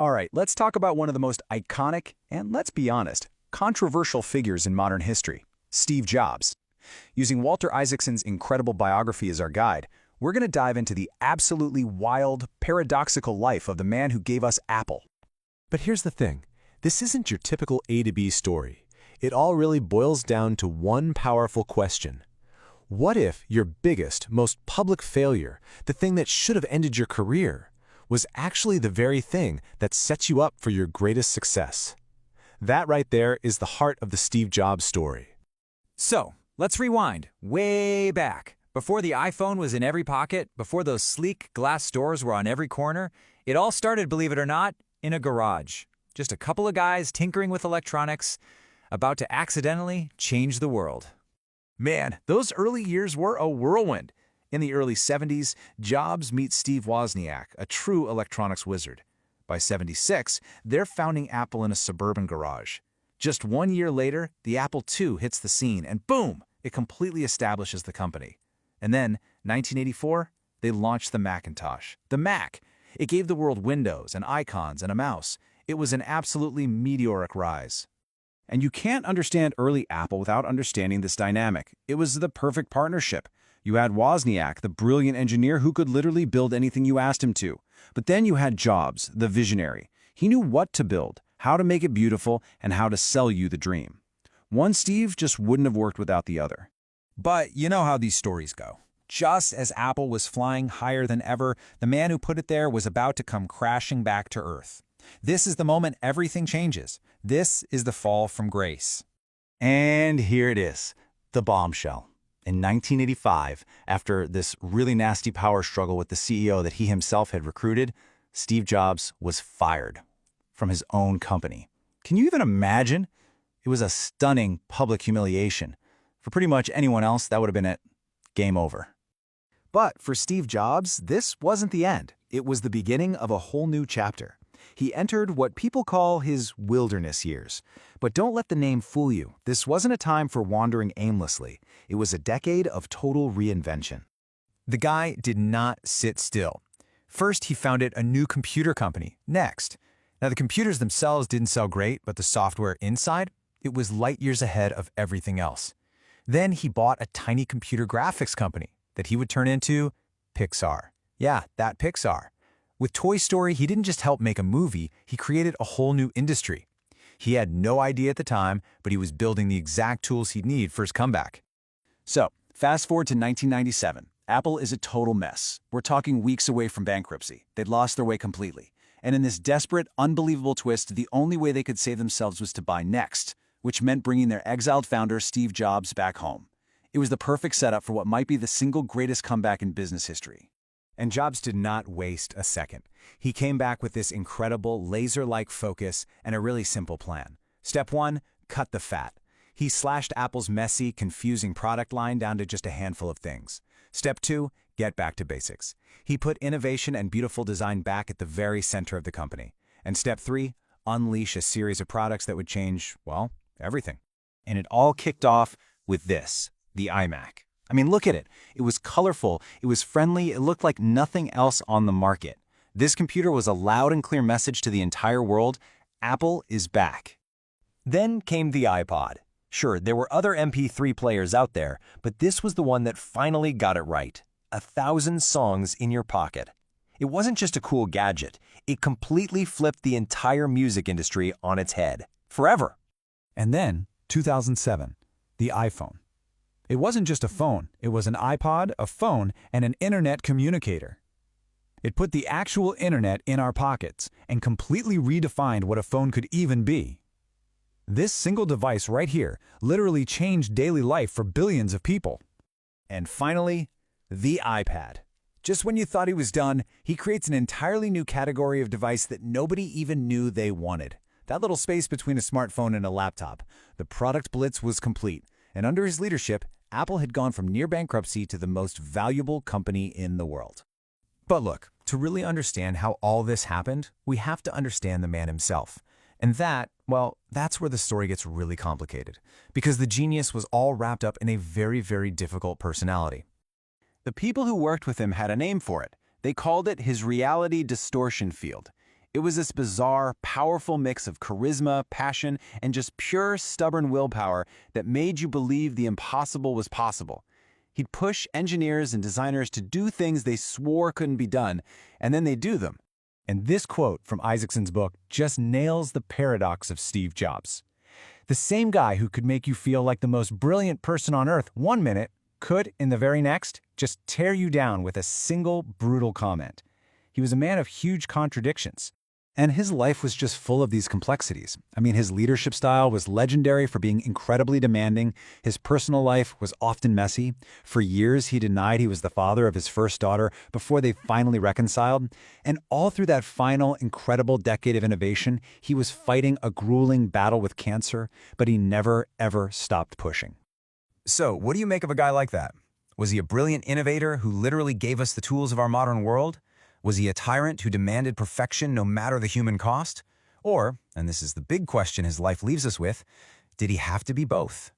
All right, let's talk about one of the most iconic and, let's be honest, controversial figures in modern history, Steve Jobs. Using Walter Isaacson's incredible biography as our guide, we're going to dive into the absolutely wild, paradoxical life of the man who gave us Apple. But here's the thing. This isn't your typical A to B story. It all really boils down to one powerful question. What if your biggest, most public failure, the thing that should have ended your career, was actually the very thing that sets you up for your greatest success? That right there is the heart of the Steve Jobs story. So, let's rewind way back. Before the iPhone was in every pocket, before those sleek glass doors were on every corner, it all started, believe it or not, in a garage. Just a couple of guys tinkering with electronics, about to accidentally change the world. Man, those early years were a whirlwind. In the early 70s, Jobs meets Steve Wozniak, a true electronics wizard. By 76, they're founding Apple in a suburban garage. Just 1 year later, the Apple II hits the scene, and boom, it completely establishes the company. And then, 1984, they launched the Macintosh, the Mac. It gave the world Windows and icons and a mouse. It was an absolutely meteoric rise. And you can't understand early Apple without understanding this dynamic. It was the perfect partnership. You had Wozniak, the brilliant engineer who could literally build anything you asked him to. But then you had Jobs, the visionary. He knew what to build, how to make it beautiful, and how to sell you the dream. One Steve just wouldn't have worked without the other. But you know how these stories go. Just as Apple was flying higher than ever, the man who put it there was about to come crashing back to earth. This is the moment everything changes. This is the fall from grace. And here it is, the bombshell. In 1985, after this really nasty power struggle with the CEO that he himself had recruited, Steve Jobs was fired from his own company. Can you even imagine? It was a stunning public humiliation. For pretty much anyone else, that would have been it. Game over. But for Steve Jobs, this wasn't the end. It was the beginning of a whole new chapter. He entered what people call his wilderness years. But don't let the name fool you. This wasn't a time for wandering aimlessly. It was a decade of total reinvention. The guy did not sit still. First, he founded a new computer company, Next. Now, the computers themselves didn't sell great, but the software inside, it was light years ahead of everything else. Then he bought a tiny computer graphics company that he would turn into Pixar. Yeah, that Pixar. With Toy Story, he didn't just help make a movie, he created a whole new industry. He had no idea at the time, but he was building the exact tools he'd need for his comeback. So, fast forward to 1997. Apple is a total mess. We're talking weeks away from bankruptcy. They'd lost their way completely. And in this desperate, unbelievable twist, the only way they could save themselves was to buy Next, which meant bringing their exiled founder, Steve Jobs, back home. It was the perfect setup for what might be the single greatest comeback in business history. And Jobs did not waste a second. He came back with this incredible, laser-like focus and a really simple plan. Step 1, cut the fat. He slashed Apple's messy, confusing product line down to just a handful of things. Step 2, get back to basics. He put innovation and beautiful design back at the very center of the company. And step 3, unleash a series of products that would change, well, everything. And it all kicked off with this, the iMac. I mean, look at it. It was colorful, it was friendly, it looked like nothing else on the market. This computer was a loud and clear message to the entire world: Apple is back. Then came the iPod. Sure, there were other MP3 players out there, but this was the one that finally got it right. 1,000 songs in your pocket. It wasn't just a cool gadget. It completely flipped the entire music industry on its head. Forever. And then, 2007, the iPhone. It wasn't just a phone. It was an iPod, a phone, and an internet communicator. It put the actual internet in our pockets and completely redefined what a phone could even be. This single device right here literally changed daily life for billions of people. And finally, the iPad. Just when you thought he was done, he creates an entirely new category of device that nobody even knew they wanted. That little space between a smartphone and a laptop. The product blitz was complete, and under his leadership, Apple had gone from near bankruptcy to the most valuable company in the world. But look, to really understand how all this happened, we have to understand the man himself. And that, well, that's where the story gets really complicated, because the genius was all wrapped up in a very, very difficult personality. The people who worked with him had a name for it. They called it his reality distortion field. It was this bizarre, powerful mix of charisma, passion, and just pure, stubborn willpower that made you believe the impossible was possible. He'd push engineers and designers to do things they swore couldn't be done, and then they'd do them. And this quote from Isaacson's book just nails the paradox of Steve Jobs. The same guy who could make you feel like the most brilliant person on earth one minute could, in the very next, just tear you down with a single brutal comment. He was a man of huge contradictions. And his life was just full of these complexities. I mean, his leadership style was legendary for being incredibly demanding. His personal life was often messy. For years, he denied he was the father of his first daughter before they finally reconciled. And all through that final, incredible decade of innovation, he was fighting a grueling battle with cancer, but he never, ever stopped pushing. So, what do you make of a guy like that? Was he a brilliant innovator who literally gave us the tools of our modern world? Was he a tyrant who demanded perfection no matter the human cost? Or, and this is the big question his life leaves us with, did he have to be both?